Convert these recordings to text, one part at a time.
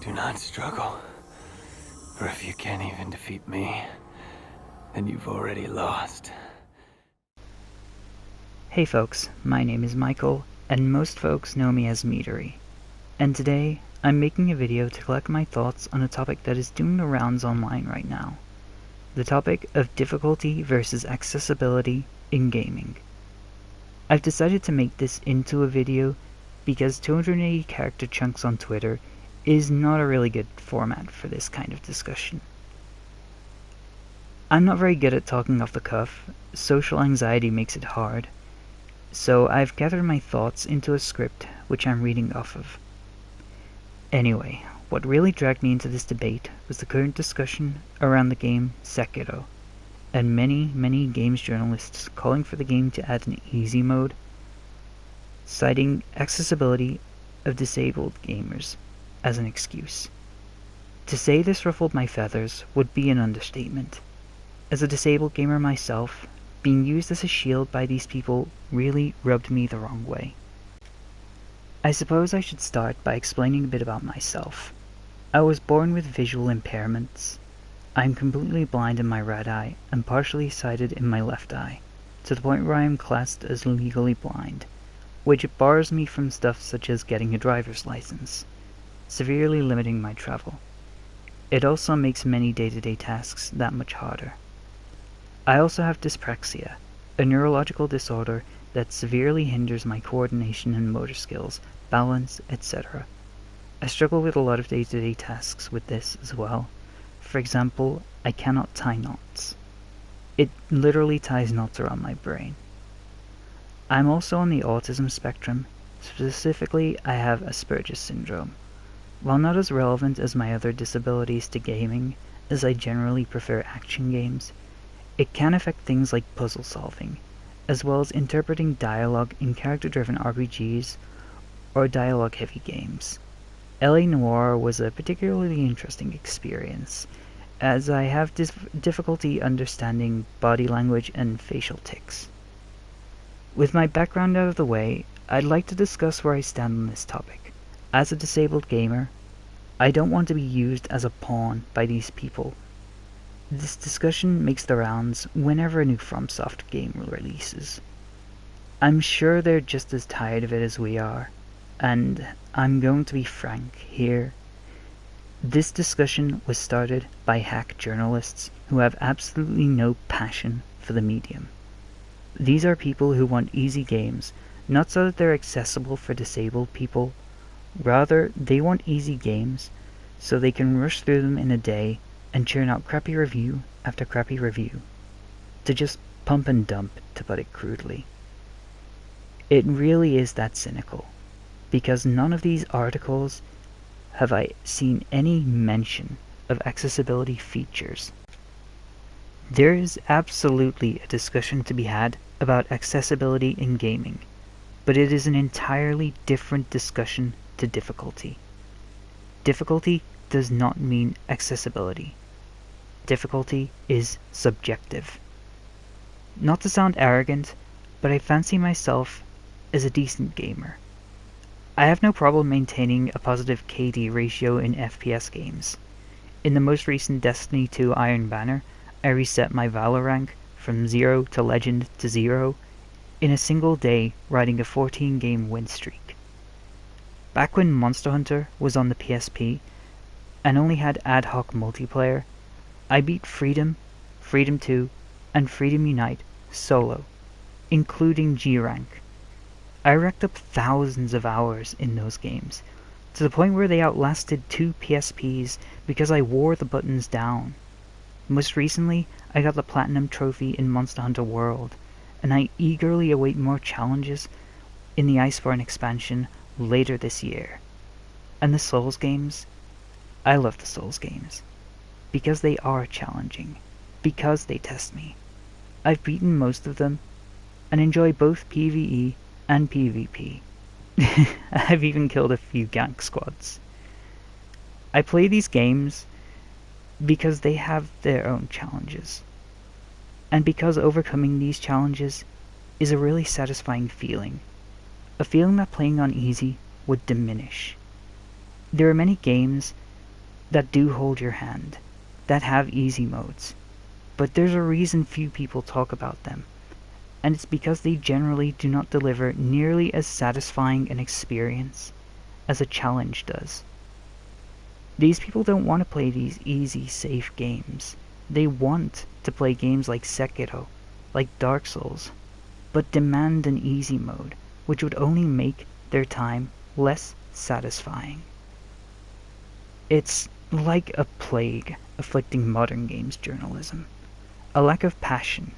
Do not struggle. For if you can't even defeat me, then you've already lost. Hey folks, my name is Michael, and most folks know me as Meadery. And today, I'm making a video to collect my thoughts on a topic that is doing the rounds online right now. The topic of difficulty versus accessibility in gaming. I've decided to make this into a video because 280 character chunks on Twitter is not a really good format for this kind of discussion. I'm not very good at talking off the cuff, social anxiety makes it hard, so I've gathered my thoughts into a script which I'm reading off of. Anyway, what really dragged me into this debate was the current discussion around the game Sekiro, and many games journalists calling for the game to add an easy mode, citing accessibility of disabled gamers as an excuse. To say this ruffled my feathers would be an understatement. As a disabled gamer myself, being used as a shield by these people really rubbed me the wrong way. I suppose I should start by explaining a bit about myself. I was born with visual impairments. I'm completely blind in my right eye and partially sighted in my left eye, to the point where I am classed as legally blind, which bars me from stuff such as getting a driver's license, severely limiting my travel. It also makes many day-to-day tasks that much harder. I also have dyspraxia, a neurological disorder that severely hinders my coordination and motor skills, balance, etc. I struggle with a lot of day-to-day tasks with this as well. For example, I cannot tie knots. It literally ties knots around my brain. I'm also on the autism spectrum. Specifically, I have Asperger's syndrome. While not as relevant as my other disabilities to gaming, as I generally prefer action games, it can affect things like puzzle solving, as well as interpreting dialogue in character-driven RPGs or dialogue-heavy games. LA Noire was a particularly interesting experience, as I have difficulty understanding body language and facial tics. With my background out of the way, I'd like to discuss where I stand on this topic. As a disabled gamer, I don't want to be used as a pawn by these people. This discussion makes the rounds whenever a new FromSoft game releases. I'm sure they're just as tired of it as we are, and I'm going to be frank here. This discussion was started by hack journalists who have absolutely no passion for the medium. These are people who want easy games, not so that they're accessible for disabled people. Rather, they want easy games so they can rush through them in a day and churn out crappy review after crappy review. To just pump and dump, to put it crudely. It really is that cynical, because none of these articles have I seen any mention of accessibility features. There is absolutely a discussion to be had about accessibility in gaming, but it is an entirely different discussion to difficulty. Difficulty does not mean accessibility. Difficulty is subjective. Not to sound arrogant, but I fancy myself as a decent gamer. I have no problem maintaining a positive KD ratio in FPS games. In the most recent Destiny 2 Iron Banner, I reset my Valor rank from 0 to Legend to 0 in a single day, riding a 14-game win streak. Back when Monster Hunter was on the PSP and only had ad hoc multiplayer, I beat Freedom, Freedom 2, and Freedom Unite solo, including G rank. I racked up thousands of hours in those games, to the point where they outlasted 2 PSPs because I wore the buttons down. Most recently, I got the Platinum Trophy in Monster Hunter World, and I eagerly await more challenges in the Iceborne expansion later this year. And the Souls games? I love the Souls games, because they are challenging, because they test me. I've beaten most of them, and enjoy both PvE and PvP. I've even killed a few gank squads. I play these games because they have their own challenges, and because overcoming these challenges is a really satisfying feeling, a feeling that playing on easy would diminish. There are many games that do hold your hand, that have easy modes, but there's a reason few people talk about them, and it's because they generally do not deliver nearly as satisfying an experience as a challenge does. These people don't want to play these easy, safe games. They want to play games like Sekiro, like Dark Souls, but demand an easy mode, which would only make their time less satisfying. It's like a plague afflicting modern games journalism. A lack of passion.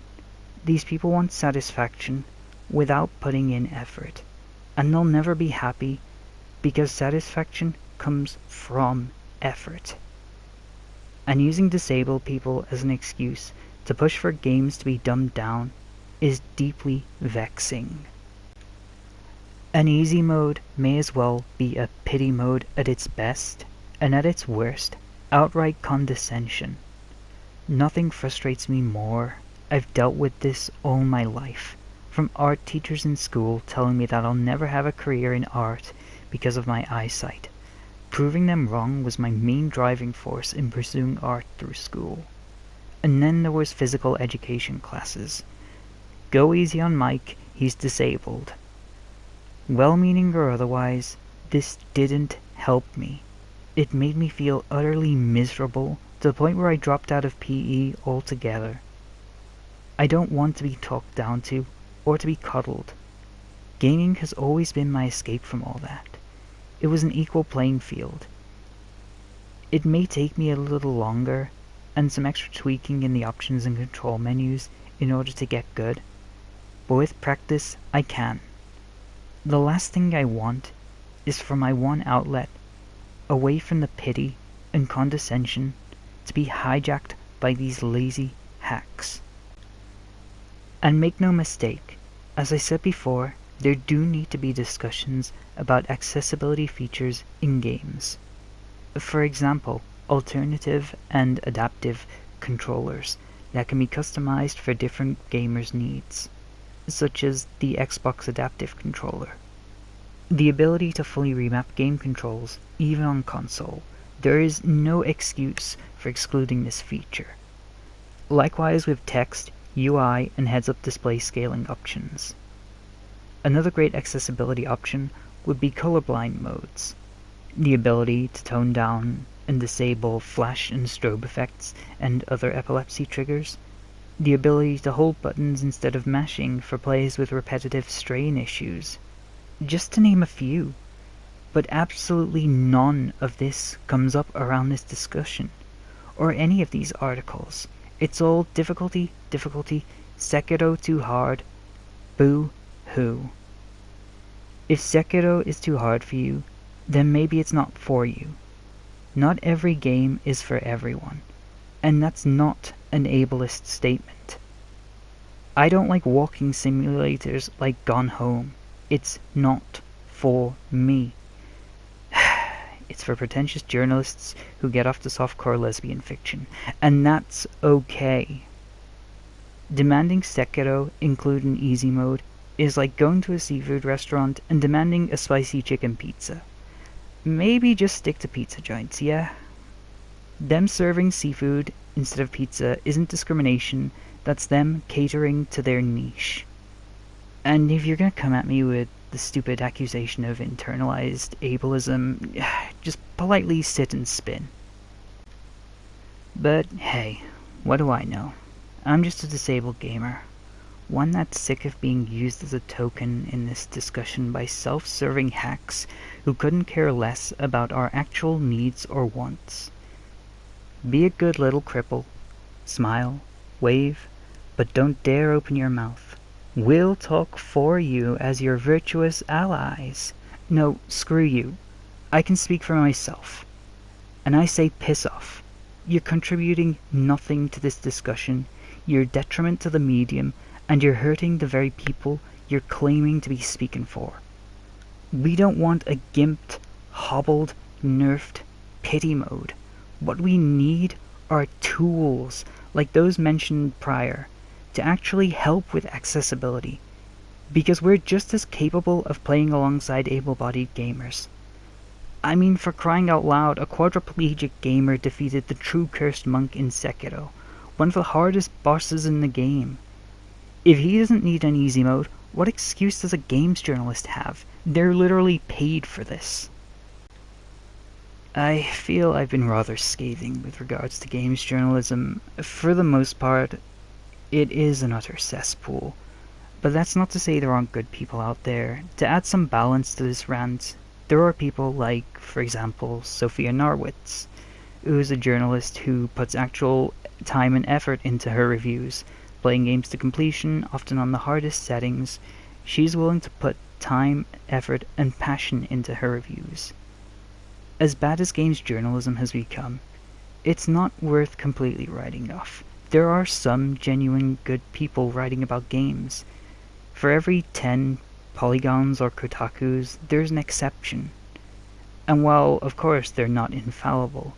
These people want satisfaction without putting in effort, and they'll never be happy because satisfaction comes from effort. And using disabled people as an excuse to push for games to be dumbed down is deeply vexing. An easy mode may as well be a pity mode at its best, and at its worst, outright condescension. Nothing frustrates me more. I've dealt with this all my life, from art teachers in school telling me that I'll never have a career in art because of my eyesight. Proving them wrong was my main driving force in pursuing art through school. And then there was physical education classes. Go easy on Mike, he's disabled. Well-meaning or otherwise, this didn't help me. It made me feel utterly miserable to the point where I dropped out of PE altogether. I don't want to be talked down to or to be coddled. Gaming has always been my escape from all that. It was an equal playing field. It may take me a little longer and some extra tweaking in the options and control menus in order to get good, but with practice I can. The last thing I want is for my one outlet, away from the pity and condescension, to be hijacked by these lazy hacks. And make no mistake, as I said before, there do need to be discussions about accessibility features in games. For example, alternative and adaptive controllers that can be customized for different gamers' needs, such as the Xbox Adaptive Controller. The ability to fully remap game controls, even on console. There is no excuse for excluding this feature. Likewise with text, UI, and heads-up display scaling options. Another great accessibility option would be colorblind modes. The ability to tone down and disable flash and strobe effects and other epilepsy triggers. The ability to hold buttons instead of mashing for players with repetitive strain issues. Just to name a few. But absolutely none of this comes up around this discussion, or any of these articles. It's all difficulty, Sekiro too hard, boo-hoo. If Sekiro is too hard for you, then maybe it's not for you. Not every game is for everyone, and that's not an ableist statement. I don't like walking simulators like Gone Home. It's not for me. It's for pretentious journalists who get off to softcore lesbian fiction, and that's okay. Demanding Sekiro include an easy mode is like going to a seafood restaurant and demanding a spicy chicken pizza. Maybe just stick to pizza joints, yeah? Them serving seafood instead of pizza isn't discrimination, that's them catering to their niche. And if you're gonna come at me with the stupid accusation of internalized ableism, just politely sit and spin. But hey, what do I know? I'm just a disabled gamer. One that's sick of being used as a token in this discussion by self-serving hacks who couldn't care less about our actual needs or wants. Be a good little cripple. Smile, wave, but don't dare open your mouth. We'll talk for you as your virtuous allies. No, screw you. I can speak for myself. And I say piss off. You're contributing nothing to this discussion. You're a detriment to the medium, and you're hurting the very people you're claiming to be speaking for. We don't want a gimped, hobbled, nerfed pity mode. What we need are tools, like those mentioned prior, to actually help with accessibility, because we're just as capable of playing alongside able-bodied gamers. I mean, for crying out loud, a quadriplegic gamer defeated the true cursed monk in Sekiro, one of the hardest bosses in the game. If he doesn't need an easy mode, what excuse does a games journalist have? They're literally paid for this. I feel I've been rather scathing with regards to games journalism. For the most part, it is an utter cesspool. But that's not to say there aren't good people out there. To add some balance to this rant, there are people like, for example, Sophia Narwitz, who's a journalist who puts actual time and effort into her reviews, playing games to completion, often on the hardest settings. She's willing to put time, effort, and passion into her reviews. As bad as games journalism has become, it's not worth completely writing off. There are some genuine good people writing about games. For every 10 Polygons or Kotakus, there's an exception. And while, of course, they're not infallible,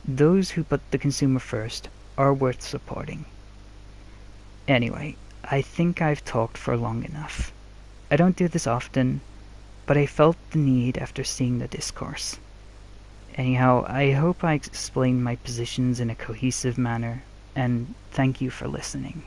those who put the consumer first are worth supporting. Anyway, I think I've talked for long enough. I don't do this often, but I felt the need after seeing the discourse. Anyhow, I hope I explained my positions in a cohesive manner, and thank you for listening.